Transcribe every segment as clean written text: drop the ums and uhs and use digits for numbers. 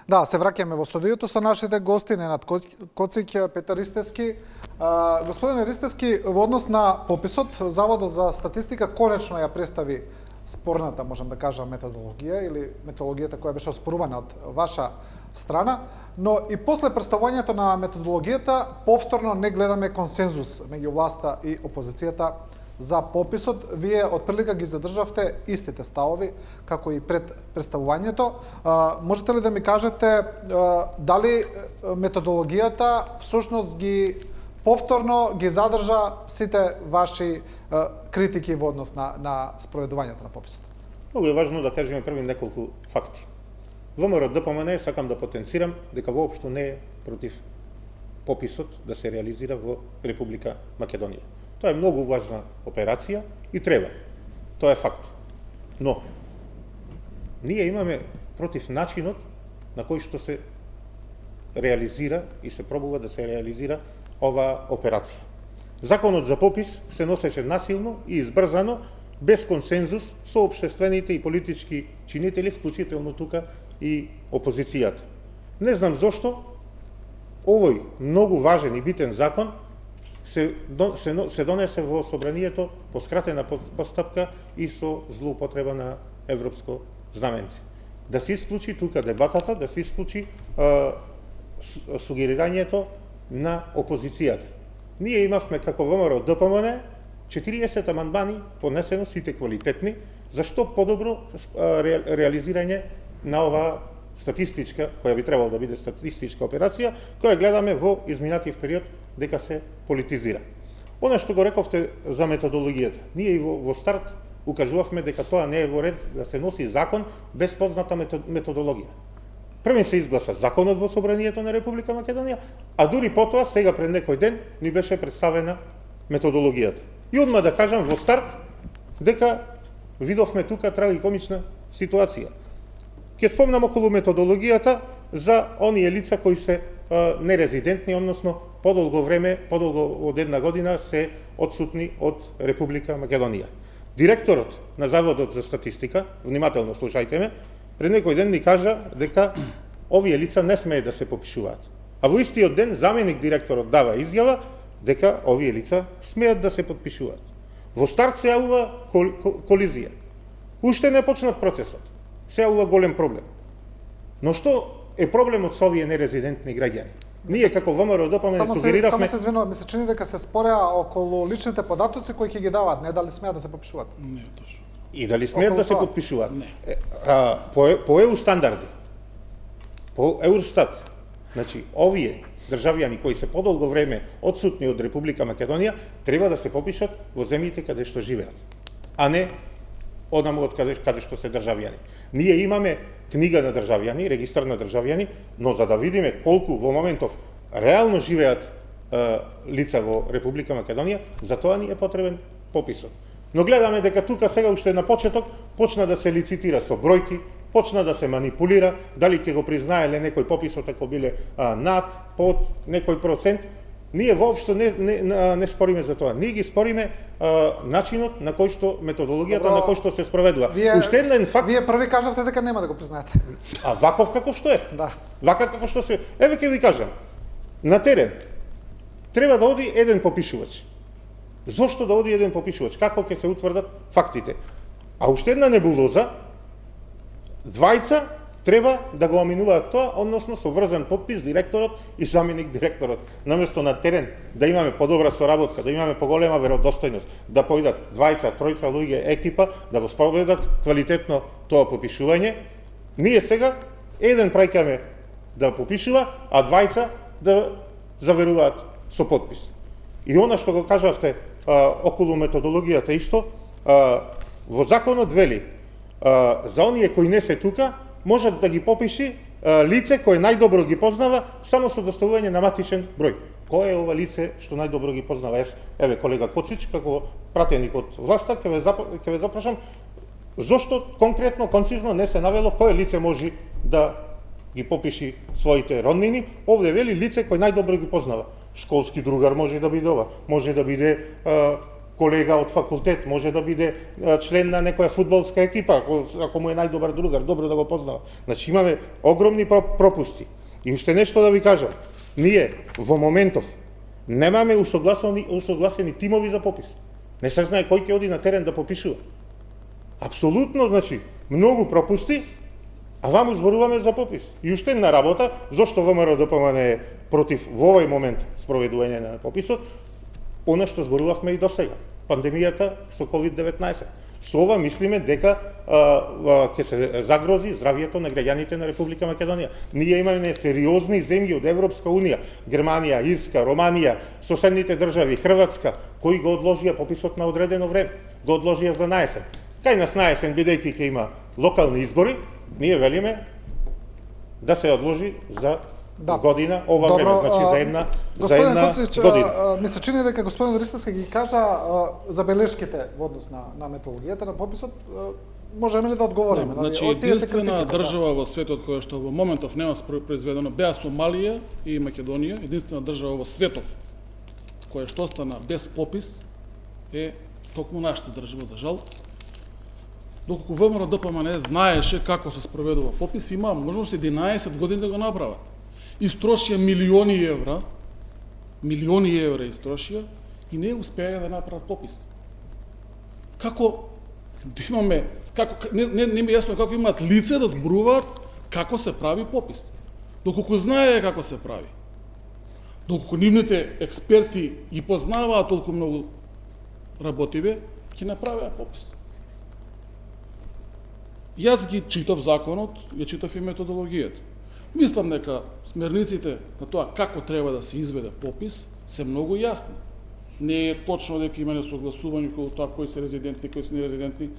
Да, се враќаме во студиото со нашите гости, Ненад Коцик, Петар Ристевски. Господине Ристевски, во однос на пописот, Заводот за статистика конечно ја представи спорната, можам да кажам, методологија или методологијата која беше оспорувана од ваша страна, но и после представувањето на методологијата повторно не гледаме консензус меѓу власта и опозицијата за пописот. Вие отприлика ги задржавте истите ставови како и пред представувањето. Можете ли да ми кажете дали методологијата всушност ги повторно ги задржа сите ваши критики во однос на спроведувањето на пописот? Многу е важно да кажеме први неколку факти. ВМРО ДПМН сакам да потенцирам дека воопшто не е против пописот да се реализира во Република Македонија. Тоа е многу важна операција и треба. Тоа е факт. Но ние имаме против начинот на кој што се реализира и се пробува да се реализира оваа операција. Законот за попис се носеше насилно и избрзано, без консензус со општествените и политички чинители, вклучително тука и опозицијата. Не знам зошто овој многу важен и битен закон се донесе во собранието по скратена постапка и со злоупотреба на европско знаменце. Да се исклучи тука дебатата, да се исклучи сугерирањето на опозицијата. Ние имавме како ВМРО ДПМН 40 амандмани, поднесено сите квалитетни, зашто подобро реализирање на оваа статистичка, која би требало да биде статистичка операција, која гледаме во изминатив период дека се политизира. Она што го рековте за методологијата, ние и во старт укажувавме дека тоа не е во ред да се носи закон без позната методологија. Први се изгласа законот во собранието на Република Македонија, а дури потоа, сега пред некој ден, ни беше представена методологијата. И одма да кажам во старт дека видовме тука трагикомична ситуација. Ќе спомнам околу методологијата за оние лица кои се нерезидентни, односно подолго време, подолго од една година се одсутни од Република Македонија. Директорот на Заводот за статистика, внимателно слушајте ме, пред некој ден ни кажа дека овие лица не смее да се попишуваат. А во истиот ден заменик директорот дава изјава дека овие лица смеат да се подпишуваат. Во старт се јавува колизија. Уште не почнат процесот. Се јавува голем проблем. Но што е проблемот со овие нерезидентни граѓани? Ние како ВМРО ДПМН сугериравме... Само се извинувам, ми се чини дека се спореа околу личните податоци кои ќе ги даваат, не дали смеат да се попишуваат. Не, точно. И дали смеат да се подпишуваат. По ЕУ стандарди, по Евростат, значи овие државјани кои се подолго време одсутни од Република Македонија треба да се попишат во земјите каде што живеат, а не одаму од каде што се државјани. Ние имаме книга на државјани, регистар на државјани, но за да видиме колку во моментов реално живеат лица во Република Македонија, за тоа ни е потребен пописот. Но гледаме дека тука сега уште на почеток почна да се лицитира со бројки, почна да се манипулира, дали ќе го признаеле некој пописот ако биле над, под некој процент. Ние воопшто не спориме за тоа. Ние ги спориме начинот на кој што методологијата на кој што се спроведува. Уште еден факт. Вие први кажавте дека нема да го признаете. А ваков како што е? Да. Вака како што се. Еве ќе ви кажам. На терен треба да оди еден попишувач. Зошто да оди еден попишувач? Како ќе се утврдат фактите? А уште една небулоза, двајца треба да го аминуваат тоа, односно со врзан подпис директорот и заменик директорот. Наместо на терен да имаме подобра соработка, да имаме поголема веродостојност, да појдат двајца, тројца луѓе екипа, да го спроведат квалитетно тоа попишување, ние сега еден праќаме да попишува, а двајца да заверуваат со подпис. И она што го кажавте околу методологијата исто, во законот вели за оние кои не се тука, можат да ги попиши лице кое најдобро ги познава само со доставување на матичен број. Кој е ова лице што најдобро ги познава? Еве колега Коцич, како пратеник од власта, ќе ве запрашам зошто конкретно, концизно не се навело кое лице може да ги попиши своите роднини. Овде вели лице кој најдобро ги познава. Школски другар може да биде ова, може да биде колега од факултет, може да биде член на некоја фудбалска екипа, ако му е најдобар другар, добро да го познава. Значи имаме огромни пропусти. И уште нешто да ви кажам. Ние во моментов немаме усогласени тимови за попис. Не се знае кој ќе оди на терен да попишува. Апсолутно, значи, многу пропусти, а ваму зборуваме за попис. И уште една работа, зошто ВМРО ДПМН е против во овој момент спроведување на пописот, она што зборувавме и досега, пандемијата со COVID-19. Со ова мислиме дека ќе се загрози здравјето на граѓаните на Република Македонија. Ние имаме сериозни земји од Европска Унија, Германија, Ирска, Романија, соседните држави, Хрватска, кои го одложија пописот на одредено време, го одложија за наесен. Кај нас наесен, бидејќи ќе има локални избори, ние велиме да се одложи за година, ова време, значи за една година. Ми се чини дека господин Ристевски ги кажа забелешките во однос на методологијата на пописот, можеме ли да одговориме? Значи, единствена држава во светот која што во моментов нема произведено беа Сомалија и Македонија, единствена држава во светот која што остана без попис е токму нашата држава, за жал. Доколку ВМРО ДПМН знаеше како се спроведува попис, има можност 11 години да го направат. Истрошија милиони евра истрошија и не успеа да направат попис. Како да имаме, не ми е јасно како имаат лице да зборуваат како се прави попис. Доколку знае како се прави. Доколку нивните експерти ги познаваат толку многу работиве, ќе направеа попис. Јас ги читав законот, ја читав и методологијата. Мислам дека смерниците на тоа како треба да се изведе попис се многу јасни. Не е точно дека има несогласување околу тоа кои се резидентни, кои се нерезидентни.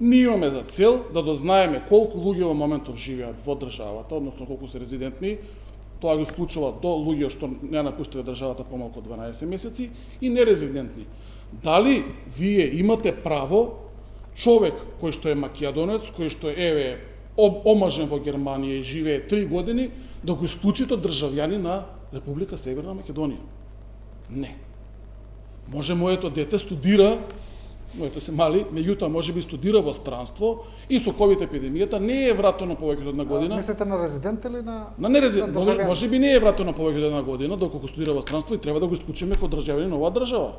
Ние имаме за цел да дознаеме колку луѓе во моментов живеат во државата, односно колку се резидентни. Тоа ги вклучува до луѓе што не напуштиле државата помалку од 12 месеци и нерезидентни. Дали вие имате право човек кој што е македонец, кој што е омажен во Германија и живее 3 години, да го исклучите од државјани на Република Северна Македонија? Не. Може моето дете студира, моето се мали, меѓутоа може би студира во странство и со ковид епидемијата не е вратено повеќе од една година. Мислите на резидент или на нерезидент? Може би не е вратено повеќе од една година, доколку студира во странство и треба да го исклучиме како државјанин на оваа држава.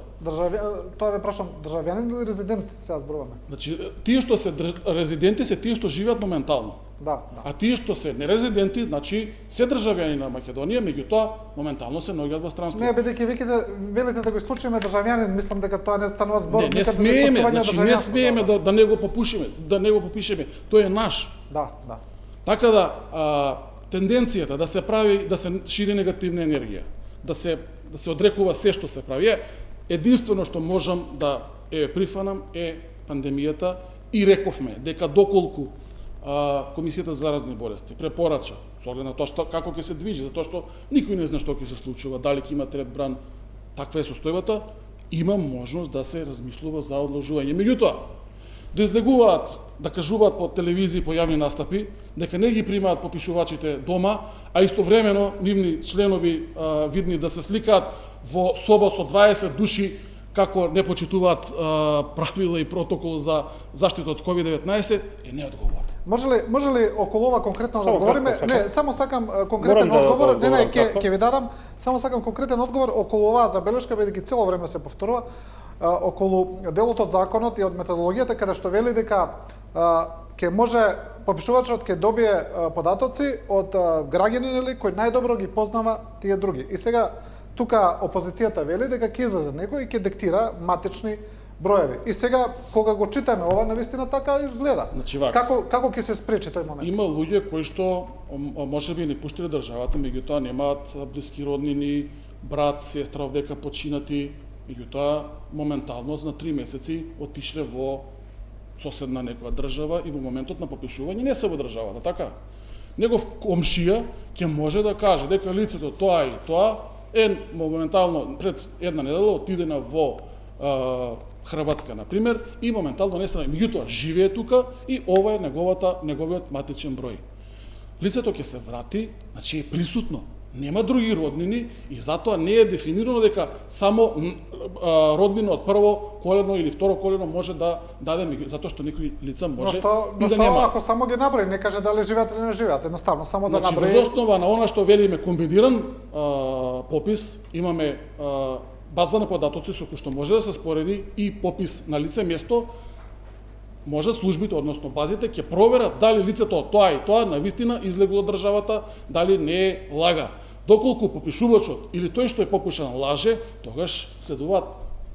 Тоа ве прашам, државјанин или резидент сега зборуваме? Значи, тие што се резиденти се тие што живеат моментално. Да. А тие што се нерезиденти, значи се државјани на Македонија, меѓутоа моментално се наоѓаат во странство. Не, бидејќи велите да го исклучиме државјанин, мислам дека тоа не станува збор не смееме, значи не смееме да не го попишеме, тој е наш. Да. Така да тенденцијата да се прави, да се шири негативна енергија, да се одрекува се што се прави, единствено што можам да прифанам е пандемијата и рековме дека доколку Комисијата за заразни болести препорача со оглед на тоа што како ќе се движи, затоа што никој не знае што ќе се случува, дали ќе има трет бран, таква е состојбата, има можност да се размислува за одложување. Меѓутоа, да излегуваат, да кажуваат по телевизии, по јавни настапи, дека не ги примаат попишувачите дома, а истовремено нивни членови видни да се сликаат во соба со 20 души како не почитуваат правила и протокол за заштита од COVID-19, е неодговорно. Може ли околу ова конкретно да одговориме? Не, само сакам конкретен одговор, ќе ви дадам, само сакам конкретен одговор околу оваа забелешка, бидејќи цело време се повторува, околу делот од законот и од методологијата, каде што вели дека ќе може попишувачот ќе добие податоци од граѓанин или кој најдобро ги познава тие други. И сега тука опозицијата вели дека ќе излезе некој и ќе диктира матични броеви. И сега кога го читаме ова, навистина така изгледа. Значи, како ќе се спречи тој момент? Има луѓе кои што можеби не пуштиле државата, меѓутоа немаат блиски роднини, брат, сестра овдека починати, меѓутоа моментално на 3 месеци отишле во соседна некоја држава и во моментот на попишување не се во државата, така? Негов комшија ќе може да каже дека лицето тоа и тоа моментално пред една недела отидена во Хрватска, например, и моментално не се меѓутоа живее тука и ова е неговиот матичен број. Лицето ќе се врати, значи е присутно. Нема други роднини и затоа не е дефинирано дека само роднина од прво колено или второ колено може да даде, затоа што некои лица Но може што, и да нема. ако само ги наброи, не каже дали живеат или не живеат, едноставно само да Значи, наброи. во основа на она што велиме комбиниран попис, имаме база на податоци со кој што може да се спореди и попис на лице место, може службите, односно базите, ќе проверат дали лицето од тоа и тоа навистина излегло од државата, дали не лага. Доколку попишувачот или тој што е попишан лаже, тогаш следуваат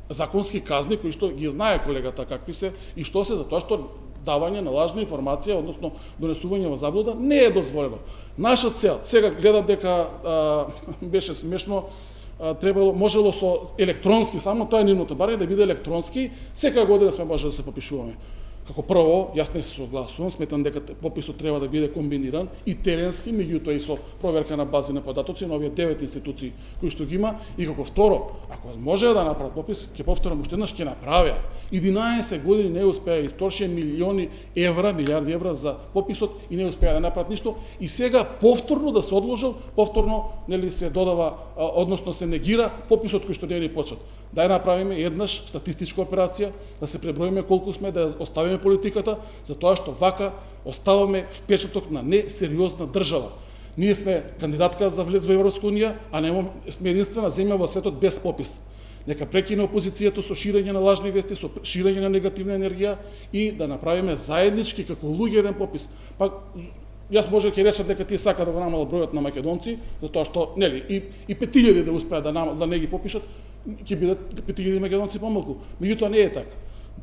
законски казни кои што ги знае колегата какви се и што се за тоа што давање на лажна информација, односно донесување во заблуда, не е дозволено. Наша цел, сега гледам дека беше смешно, можело со електронски, само тоа е нивното барање да биде електронски, секоја година сме можеле да се попишуваме. Како прво, јас не се согласувам, сметам дека пописот треба да биде комбиниран и теренски, меѓутоа и со проверка на бази на податоци на овие 9 институции кои што ги има, и како второ, ако може да направат попис, ќе повторам уште еднаш, ќе направија. 11 години не успеа, исторшија милиони евра, милиарди евра за пописот и не успеа да направат ништо, и сега повторно да се одложил, повторно нели се додава, односно се негира пописот кој што не е почнат. Да ја направиме еднаш статистичка операција, да се преброиме колку сме, да оставиме политиката, затоа што вака оставаме впечаток на несериозна држава. Ние сме кандидатка за влез во Европска унија, а не сме единствена земја во светот без попис. Нека прекине опозицијата со ширење на лажни вести, со ширење на негативна енергија и да направиме заеднички како луѓе еден попис. Па јас може ќе речам дека тие сака да го намалат бројот на македонци, затоа што нели и 5000 да успеат да не ги попишат, ќе бидат 5000 македонци помалку. Меѓутоа не е така.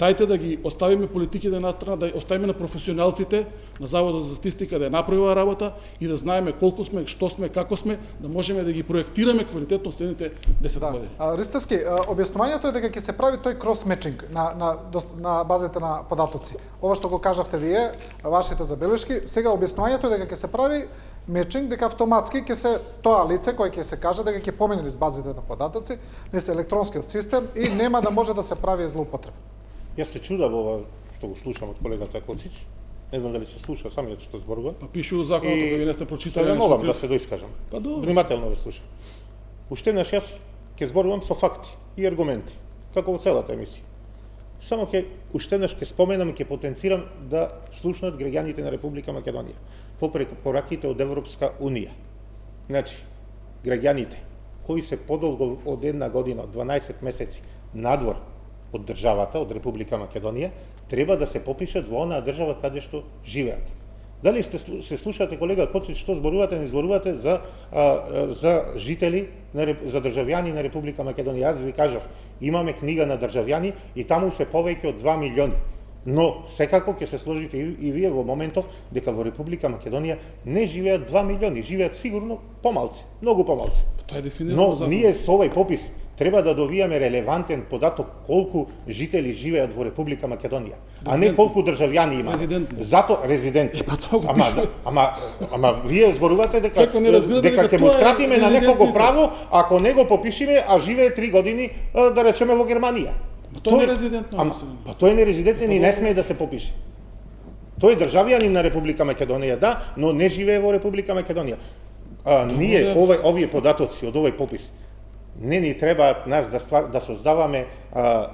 Дајте да ги оставиме политиките на страна, да оставиме на професионалците, на Заводот за статистика да ја направи работа и да знаеме колку сме, што сме, како сме, да можеме да ги проектираме квалитетно следните 10 години. Ристевски, објаснувањето е дека ќе се прави тој крос-мечинг на базите на податоци. Ова што го кажавте вие, вашите забелешки, сега објаснувањето е дека ќе се прави мечинг, дека автоматски ќе се тоа лице кој ќе се каже дека ќе помине низ базите на податоци, низ електронскиот систем и нема да може да се прави злоупотреба. Јас се чудам ова што го слушам од колегата Коцич. Не знам дали се слуша самиот што зборува. Па пише у законот, кога ви не сте прочитали. Сега молам да се доискажам. Па добро. Внимателно ве слушам. Уште еднаш јас ќе зборувам со факти и аргументи, како во целата емисија. Само ќе уште еднаш ќе споменам и ќе потенцирам да слушнат граѓаните на Република Македонија по препораките од Европска унија. Значи, граѓаните кои се подолго од една година, од 12 месеци надвор од државата, од Република Македонија, треба да се попишат во онаа држава каде што живеат. Дали се слушате, колега Коцич, што зборувате, не зборувате за жители, за државјани на Република Македонија? Јас ви кажав, имаме книга на државјани и таму се повеќе од 2 милиони. Но секако ќе се сложите и вие во моментов дека во Република Македонија не живеат 2 милиони, живеат сигурно помалци, многу помалци. Тоа е дефинирано Но ние со овој попис треба да добијаме релевантен податок колку жители живеат во Република Македонија, а не колку државјани има. Зато резидентни. Ама вие зборувате дека ќе му скратиме на некого право ако не го попишиме, а живее 3 години да речеме во Германија. Тоа е нерезидентно. Па тој е нерезидентен и не смее да се попише. Тој е државјанин на Република Македонија, да, но не живее во Република Македонија. Ние овие податоци од овој попис не ни требаат нас да создаваме,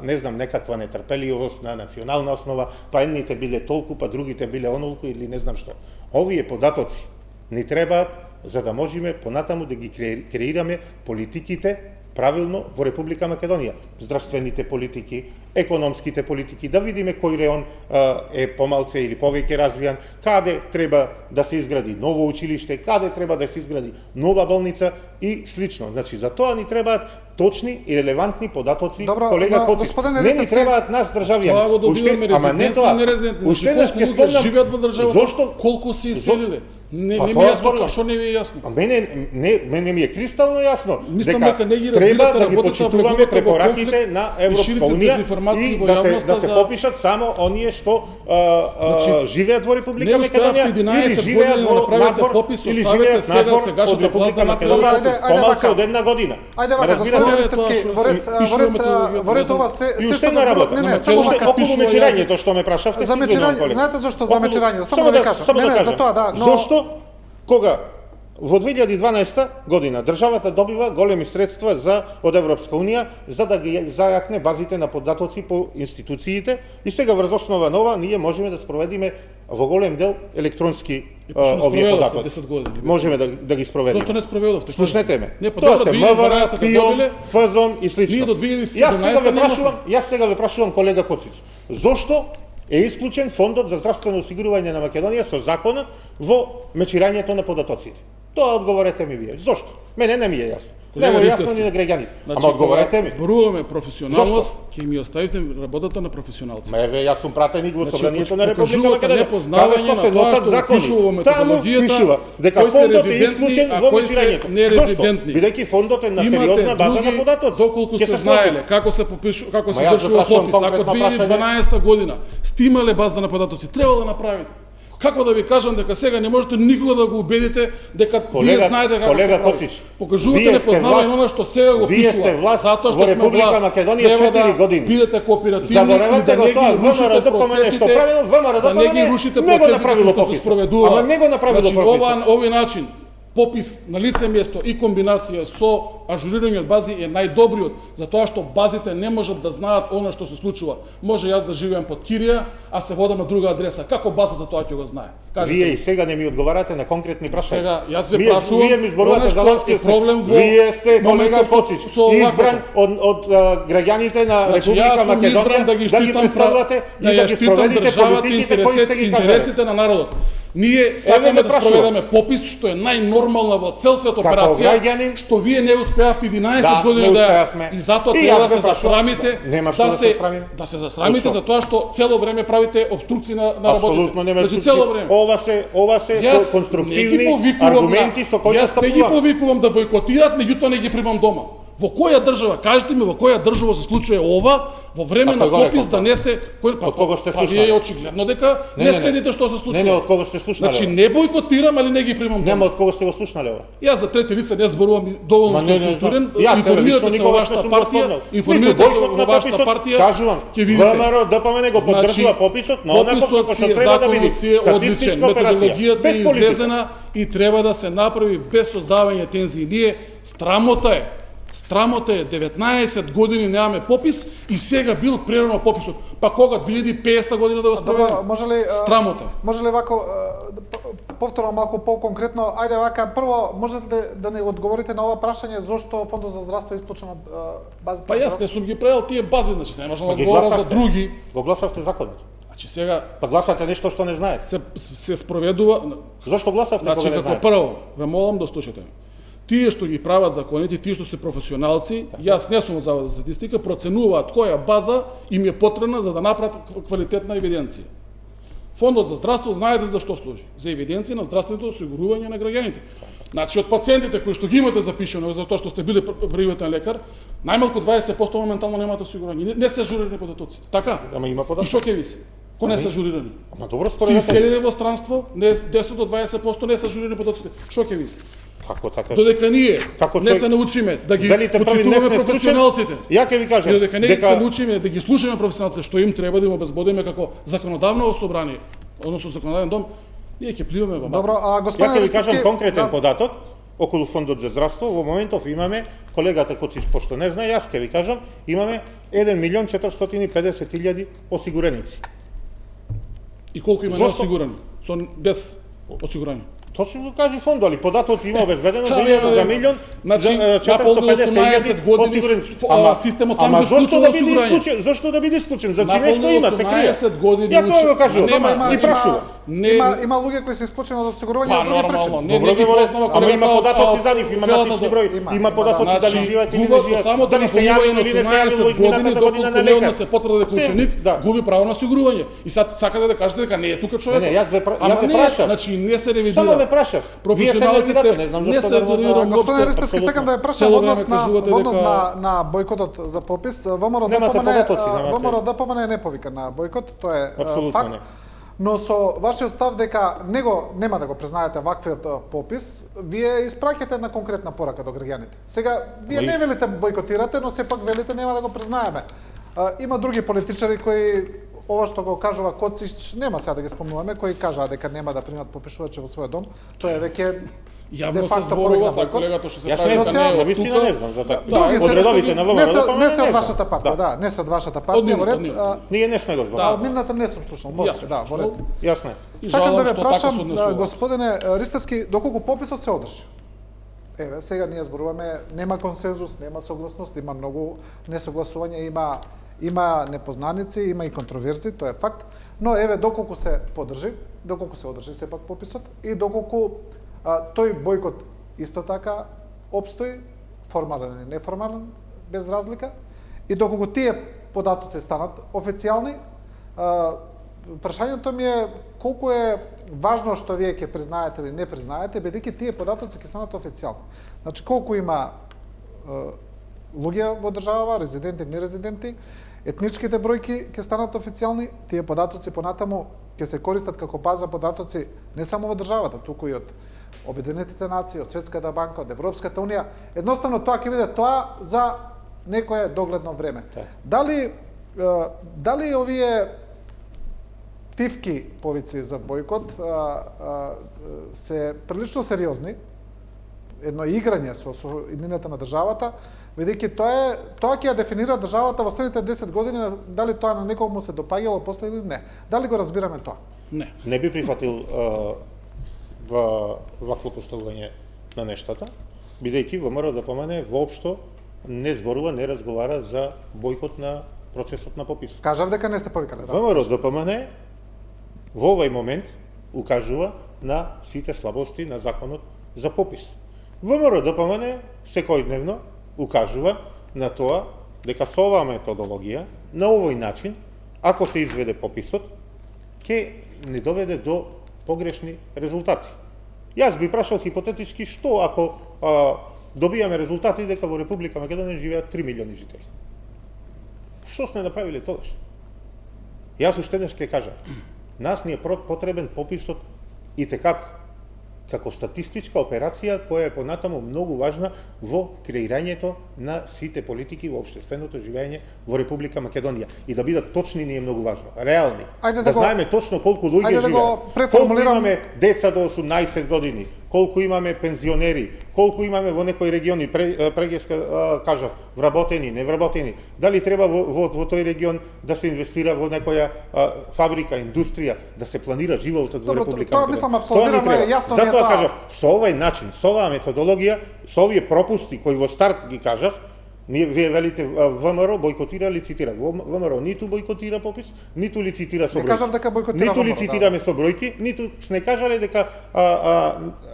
не знам, некаква нетрпеливост на национална основа, па едните биле толку, па другите биле онолку или не знам што. Овие податоци ни требаат за да можеме понатаму да ги креираме политиките правилно во Република Македонија. Здравствените политики, економските политики, да видиме кој реон е помалце или повеќе развијан, каде треба да се изгради ново училиште, каде треба да се изгради нова болница и слично. Значи, за тоа ни требаат точни и релевантни податоци, колега Коцич. Не ни требаат нас државјани. Тоа го добиваме резидентни и нерезидентни. Уште еднаш ќе спомнам, живеат во државата, колку се иселиле. Не ми е јасно, што не ви е јасно? Мене ми е кристално јасно дека треба да ги почитуваме препораките на Европска унија и да се попишат само оние што живеат во Република Македонија или живеат во надвор или живеат надвор од Република Македонија помалку од една година. Ајде вака, господин Ристевски, воред ова се уште една работа. Околу мечирањето што ме прашавте. За мечирање, знаете зошто за мечирање? Само да ви кажам. Не, за тоа да, но зошто кога Во 2012 година државата добива големи средства од Европска унија за да ги зајакне базите на податоци по институциите и сега врз основа на ова ние можеме да спроведиме во голем дел електронски овие податоци. 10 години. Можеме да ги спроведиме. Зошто не спроведовте? Слушнете ме. Не, па Тоа добро, се МВР, 2012 ПИОМ, добиле, ФЗОН и слично. ние до 2017 Јас сега ве прашувам колега Коцич, зошто е исклучен Фондот за здравствено осигурување на Македонија со законот во мечирањето на податоците? Тоа одговорете ми вие. Зошто? Мене не ми е јасно. Не му е јасно ни на граѓаните. Ама одговорете ми. Зборуваме професионалност, ќе ми оставите работата на професионалци. Ма еве, јас сум пратеник во Собранието на Република покажувате Македонија. непознавање на тоа што пишува во Таму методологијата, пишува дека кои се фондот е резидентни, исклучен а во кои се мечирањето. Зошто? нерезидентни. Бидејќи фондот е на Имате сериозна база на други, податоци. доколку Ќе сте се сложи. знаеле како се како се Ма јас извршува прашувам попис, ако конкретно прашање. 2012 година сте имале база на податоци, треба да направите. Како да ви кажам дека сега не можете никога да го убедите дека вие знаете како се прави. Коцич, Покажувате непознавање на она што сега го вие пишува. сте власт Затоа што во сме Република власт. Македонија Треба 4 години. да бидете кооперативни и Заборавате да го не ги тоа, рушите ВМРО ДПМН што процесите, правило, ВМРО да не ги ДПМН рушите не го процесите направило што се попис. спроведува. Ама не го направило Значи, попис. овој начин попис на лице место и комбинација со ажурирање од бази е најдобриот, затоа што базите не можат да знаат она што се случува. Може јас да живеам под Кирија, а се водам на друга адреса. Како базата тоа ќе го знае? Вие и сега не ми одговарате на конкретни прашања. Сега, јас ве прашувам, Вие ми зборувате она за што Ланскиот е проблем во Вие сте колега моментот Коцич, со оваквото. избран од граѓаните на Значи, Република јас сум избран Македонија да ги штитам представувате да и да ја ги штитам спроведите државата, политиките кои сте ги кажале. интересите на народот. Ние сакаме ме да прашувам. спроведеме попис што е најнормална во цел свет Како операција, граѓанин, што вие не успеавте 11 Да, години не да успеавме. и затоа И треба јас да ве се прашувам. засрамите, Нема што да се срамим. да се засрамите Зошто? за тоа што цело време правите обструкции на работите. Апсолутно нема Значи случај. цело време. Ова се Јас не ги конструктивни повикувам аргументи со кои Јас не ги настапувам. повикувам да бојкотират, меѓутоа не ги примам дома. Во која држава, кажете ми, во која држава се случува ова во време А на кој го попис рекол да тоа? не се Од кого сте па слушнале? вие очигледно дека не следите што се случува. Не, од кого сте слушнале? Значи не бојкотирам, али не ги примам дома. Нема од кого сте го слушнале ова. Јас за трети лица не зборувам и доволно Ма не, сум не културен. знам. Јас Информирате лично се во никогаш не вашата сум го партија, спомнал. информирате Ниту се бойкот во на вашата пописот, партија. кажувам, Ќе видите. ВМРО ДПМН го поддржува пописот на онако Пописот како си што е треба да биде. законот си е одличен, Статистичка операција, методологијата без е политика. излезена и треба да се направи без создавање тензии. Ние Страмота е 19 години немаме попис и сега бил прерано пописот. Па кога 2050 година да го спроведеме? Добро, може ли Страмота. Може ли вако повторно малку поконкретно, ајде вака прво можете да не одговорите на ова прашање зошто Фондот за здравство е исклучен од базата? Па јас не сум ги правил тие бази, значи не можам да Ги одговорам за гласавте. други. Го гласавте законот. Значи сега Па гласате нешто што не знаете. се спроведува. Зошто гласавте Значи кога не како знаете? прво, ве молам да слушате. Тие што ги прават законите, тие што се професионалци, јас не сум завод за статистика, проценуваат која база им е потребна за да направат квалитетна евиденција. Фондот за здравство знаете за што служи? За евиденција на здравственото осигурување на граѓаните. Значи од пациентите кои што ги имате запишано за тоа што сте биле приватен лекар, најмалку 20% моментално немаат осигурање. Не се ажурирани податоците. Така? Ама има И податоци. што ќе ви се? Ко не се ажурирани? Ама добро Си според иселиле во странство, 10 до 20% не се ажурирани податоците. Што ќе ви се? Како така? Додека ние Како не човек- се научиме да ги Велите први не почитуваме сме стручен? професионалците, Ја ќе ви кажам. и додека не се научиме да ги слушаме професионалците што им треба да им обезбедиме како законодавно собрание, односно законодавен дом, ние ќе пливаме во Добро, Ја господин ќе ви кажам Ристовски, конкретен податок околу Фондот за здравство. Во моментов имаме, колегата Коцич пошто не знае, јас ќе ви кажам, имаме 1.450.000 осигуреници. И колку има Зошто? неосигурани, со без осигурање. Точно го кажи фондот, али податоци има обезбедено за Абе, 1 милион значи, за наполно 18 години осигуреници. системот сам ама го зошто исклучува да биде осигурање? исклучен? Зошто да биде исклучен? Значи Наполно нешто има, се крие. 18 години Ја тоа го учи- кажувам. Нема, И прашувам. Има луѓе кои се исклучени од осигурување Па од други причини. нормално, не Добро ги ви молам, познава ама колегата има податоци за нив, има Фелата матични до- број, Има, има податоци Значи, дали живеат или не Губа со живеат, само дали се наполнување јавил на или не се јавил 18 во измината години, година доколку на не лекар. однесе потврда дека е Се, ученик, да. губи право на осигурување. И сад сакате да кажете дека не е тука човек. Не, јас ве Ама ве не, прашав. значи не се ревидира. Само ве прашав. Вие се Професионалците нервирате, не знам не зашто се нервирате. нервирам Господин уопште. Ристовски, апсолутно. сакам да ја прашам Цело во време однос на кажувате во однос дека- на бојкотот за попис. ВМРО Немате податоци, немате. ВМРО ДПМН не повика на бојкот, тоа е Апсолутно факт. не. Но со вашиот став дека нема да го признаете ваквиот попис, вие испраќате една конкретна порака до граѓаните. Сега вие Ама не велите бојкотирате, но сепак велите нема да го признаеме. Има други политичари кои ова што го кажува Коцич, нема сега да ги спомнуваме, кои кажаа дека нема да примат попишувачи во својот дом. Тоа е веќе Јавно де се факто зборува повика за бойкот. колегата што се Јас прави не Но дека сега- не е од навистина тука. не знам за така. Да, Од редовите на не се, ВМРО не се од знам. вашата партија, да, не се од вашата партија, во ред. нивната. Ние не сме го А зборували. од нивната не сум слушнал, може Јас сум да, во ред. слушнал. Јасно е. И Сакам жалам да ве што така се прашам, однесува. господине Ристевски, доколку пописот се одржи? Еве, сега ние зборуваме, нема консензус, нема согласност, има многу несогласување, има непознаници, има и контроверзи, тоа е факт, но еве доколку се подржи, доколку се одржи сепак пописот и доколку тој бојкот исто така обстои, формален и неформален, без разлика, и доколку тие податоци станат официјални, прашањето ми е колку е важно што вие ќе признаете или не признаете, бидејќи тие податоци ќе станат официјални. Значи колку има луѓе во државава, резиденти, нерезиденти, етничките бројки ќе станат официјални, тие податоци понатаму ќе се користат како база податоци не само во државата, туку и од Обединетите нации, од Светската банка, од Европската унија. Едноставно тоа ќе биде тоа за некое догледно време. Дали овие тивки повици за бојкот се прилично сериозни, едно играње со иднината на државата, бидејќи тоа ќе ја дефинира државата во следните 10 години, дали тоа на некој му се допаѓало после или не. Дали го разбираме тоа? Не. Не би прифатил вакво поставување на нештата, бидејќи ВМРО ДПМН воопшто не зборува, не разговара за бојкот на процесот на попис. Кажав дека не сте повикале. Да. ВМРО ДПМН во овој момент укажува на сите слабости на законот за попис. ВМРО ДПМН секојдневно укажува на тоа дека со оваа методологија, на овој начин, ако се изведе пописот, ќе не доведе до погрешни резултати. Јас би прашал хипотетички што ако добијаме резултати дека во Република Македонија живеат 3 милиони жители. Што сме направиле тогаш? Јас уште еднаш ќе кажам, нас ни е потребен пописот и текако како статистичка операција која е понатаму многу важна во креирањето на сите политики во општественото живење во Република Македонија. И да бидат точни ни е многу важно, реални. Да знаеме точно колку луѓе живеат, колку имаме деца до 18 години, колку имаме пензионери, колку имаме во некои региони, кажав, вработени, невработени, дали треба во тој регион да се инвестира во некоја фабрика, индустрија, да се планира животот во Република Македонија. Тоа мислам апсолутно јасно. Затоа кажав, со овој начин, со оваа методологија, со овие пропусти кои во старт ги кажав, вие велите ВМРО бојкотира, лицитира. ВМРО ниту бојкотира попис, ниту лицитира со бројки. Не кажав дека бојкотира ниту ВМРО, лицитираме со бројки, ниту не кажале дека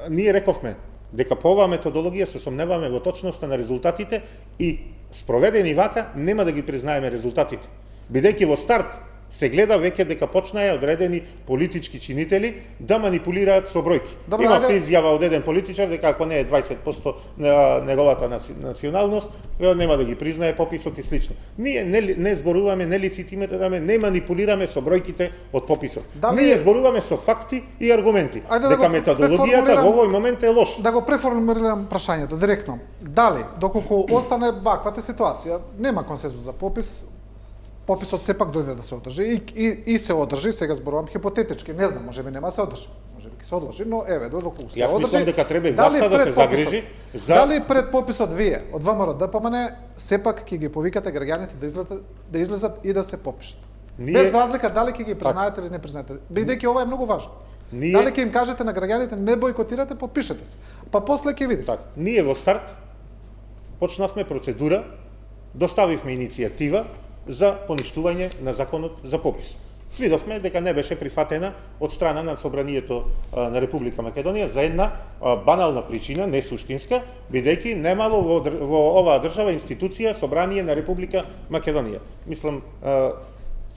ние рековме дека по оваа методологија се сомневаме во точноста на резултатите и спроведени вака нема да ги признаеме резултатите. Бидејќи во старт се гледа веќе дека почнаа одредени политички чинители да манипулираат со бројки. Имавте изјава од еден политичар дека ако не е 20% на неговата националност, нема да ги признае пописот и слично. Ние не зборуваме, не лицитираме, не манипулираме со бројките од пописот. Ние зборуваме со факти и аргументи. Дека методологијата во овој момент е лоша. Да го преформулирам прашањето директно. Дали, доколку остане ваквата ситуација, нема консензус за попис, пописот сепак дојде да се одржи и се одржи, сега зборувам хипотетички, не знам, можеби нема се одржи, можеби ќе се одложи, но еве додоколку се одржи. Јас мислам дека треба и власта да се загрижи за Дали пред пописот вие од ВМРО ДПМН сепак ќе ги повикате граѓаните да излезат и да се попишат? Без разлика дали ќе ги признаете или не признаете. Бидејќи ова е многу важно. Дали ќе им кажете на граѓаните не бојкотирате, попишете се. Па после ќе видите. Така, ние во старт почнавме процедура, доставивме иницијатива за поништување на законот за попис. Видовме дека не беше прифатена од страна на Собранието на Република Македонија за една банална причина, не суштинска, бидејќи немало во оваа држава институција Собрание на Република Македонија. Мислам,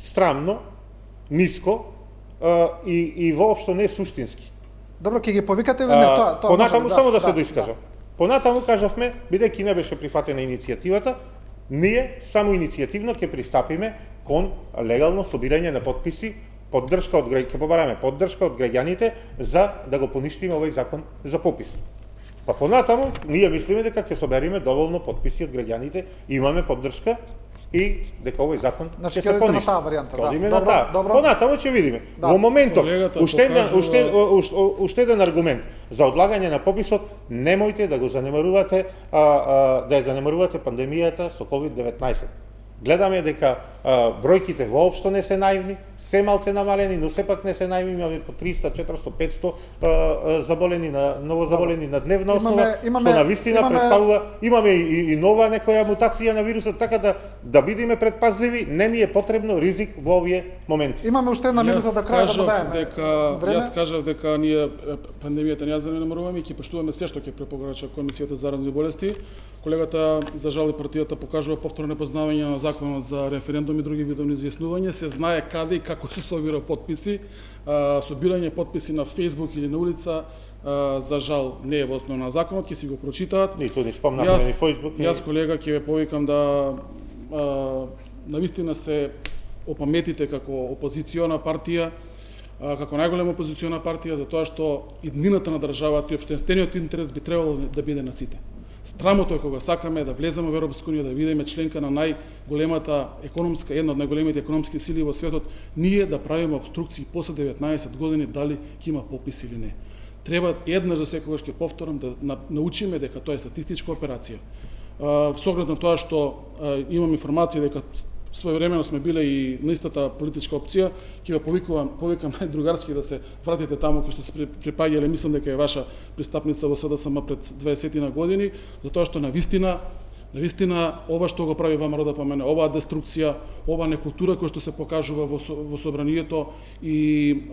срамно, ниско и воопшто не суштински. Добро, ќе ги повикате или не тоа? Понатаму само да се доискажам. Понатаму кажавме, бидејќи не беше прифатена иницијативата, ние само иницијативно ќе пристапиме кон легално собирање на подписи, ќе побараме поддршка од граѓаните за да го поништиме овој закон за попис. Па понатаму, ние мислиме дека ќе собериме доволно подписи од граѓаните, имаме поддршка и дека овој закон ќе се поништи. Одиме на таа. Понатаму ќе видиме. Во моментов, уште еден аргумент. за одлагање на пописот, немојте да го занемарувате, да ја занемарувате пандемијата со COVID-19. Гледаме дека бројките воопшто не се наивни, се малце намалени, но сепак не се наивни, имаме по 300, 400, 500 заболени на новозаболени на дневна основа, што на вистина представува, имаме и нова некоја мутација на вирусот, така да бидеме предпазливи, не ни е потребно ризик во овие моменти. Имаме уште една минута до крај да му даеме време. Јас кажав дека ние пандемијата не ја занемаруваме и ќе поштуваме се што ќе препорача Комисијата за заразни болести. Колегата за жал и партијата покажува повторно непознавање на законот за референдум и други видови изјаснување. Се знае каде и како се собира потписи. Собирање потписи на Facebook или на улица, за жал не е во основа на законот, ќе си го прочитаат. Нито ни спомнавме ни Facebook. Јас колега ќе ве повикам да навистина се опаметите како опозициона партија, како најголема опозициона партија, за тоа што иднината на државата и општествениот интерес би требало да биде на сите. Страмото е кога сакаме да влеземе во Европска унија, да бидеме членка на најголемата економска, една од најголемите економски сили во светот, ние да правиме обструкции после 19 години дали ќе има попис или не. Треба еднаш за секогаш, ќе повторам, да научиме дека тоа е статистичка операција. Со оглед на тоа што имам информација дека своевремено сме биле и на истата политичка опција, ќе ве повикам најдругарски да се вратите таму кај што се припаѓале, мислам дека е ваша пристапница во СДСМ пред 20 на години, затоа што навистина ова што го прави ВМРО ДПМН, оваа деструкција, ова некултура која што се покажува во собранието и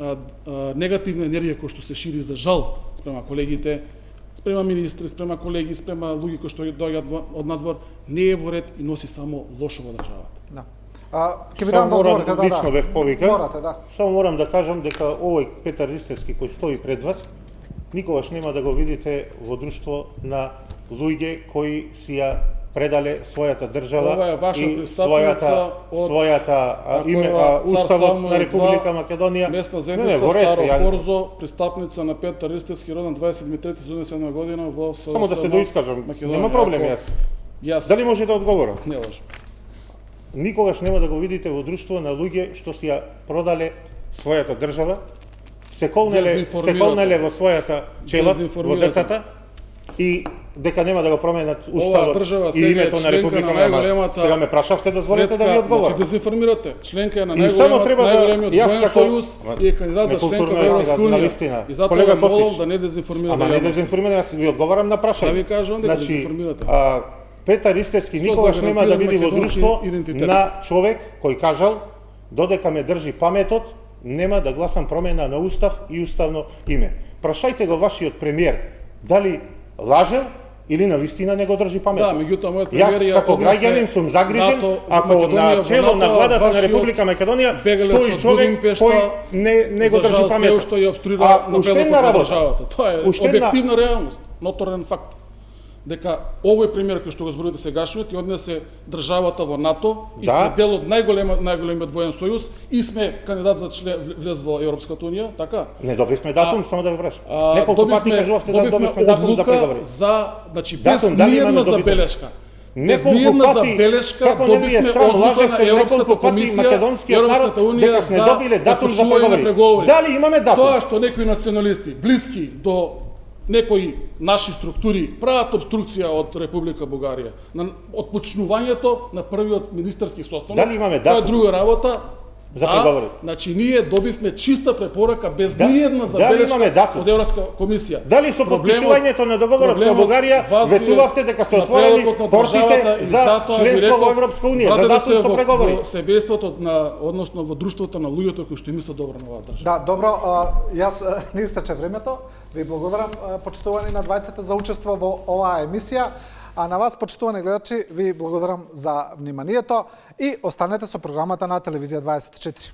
негативна енергија која што се шири за жал спрема колегите, спрема министри, спрема колеги, спрема луѓе кои што доаѓаат од надвор, не е во ред и носи само лошо во државата. Да. Ќе ви дам да одговорите, да. Лично бев повикан. Морате, да. Само морам да кажам дека овој Петар Ристевски кој стои пред вас, никогаш нема да го видите во друштво на луѓе кои си ја предале својата држава и својата име, уставот на Република Македонија. Местна заедница Старо Корзо, пристапница на Петар Ристевски, роден 27.3.1977 година во СДСМ. Само да се доискажам, нема проблем јас. Дали може да одговорам? Не може. Никогаш нема да го видите во друштво на луѓе што си ја продале својата држава, се колнеле во својата чела, во децата, и дека нема да го променат уставот и името на Република Македонија. Сега ме прашавте, дозволете да ви одговорам. Значи дезинформирате. Членка е на најголемиот воен сојуз и е кандидат за членка во Европска унија. И затоа ве молам да не дезинформирате. Ама не дезинформирам, јас ви одговарам на прашање. Да ви кажам дека дезинформирате. Петар Ристевски никогаш нема да биде во друштво на човек кој кажал додека ме држи паметот, нема да гласам промена на устав и уставно име. Прашајте го вашиот премиер дали лажел или на вистина не го држи паметот. Да, меѓутоа мојот премиер јас како граѓанин сум загрижен ако на чело на владата на Република Македонија стои човек кој не го држи паметот. Што ја обструира напредокот на државата. Тоа е објективна реалност, ноторен факт. Дека овој премиер кој што го зборувате сегашниот и однесе државата во НАТО и сме дел од најголемиот воен сојуз и сме кандидат за влез во Европската унија, така? Не добивме датум, само да ве прашам. Неколку пати кажувавте да добивме датум за преговори. Значи без ниедна забелешка. Неколку пати, како не ви е стран, лажевте неколку пати македонскиот народ дека сме добиле датум за преговори. Дали имаме датум? Тоа што некои националисти блиски до некои наши структури прават обструкција од Република Бугарија на отпочнувањето на првиот министерски состанок. Дали имаме датум? Тоа е друга работа. За преговори. Значи ние добивме чиста препорака без ниедна забелешка од Европска комисија. Дали со подпишувањето на договорот со Бугарија ветувавте дека се отворени портите за членство во Европска унија, за датум со преговори? Во себејството односно во друштвото на луѓето кои што мислат добро на оваа држава. Да, добро, јас не истече времето. Ви благодарам, почитувани на двајцата, за учество во оваа емисија. А на вас, почитувани гледачи, ви благодарам за вниманието и останете со програмата на Телевизија 24.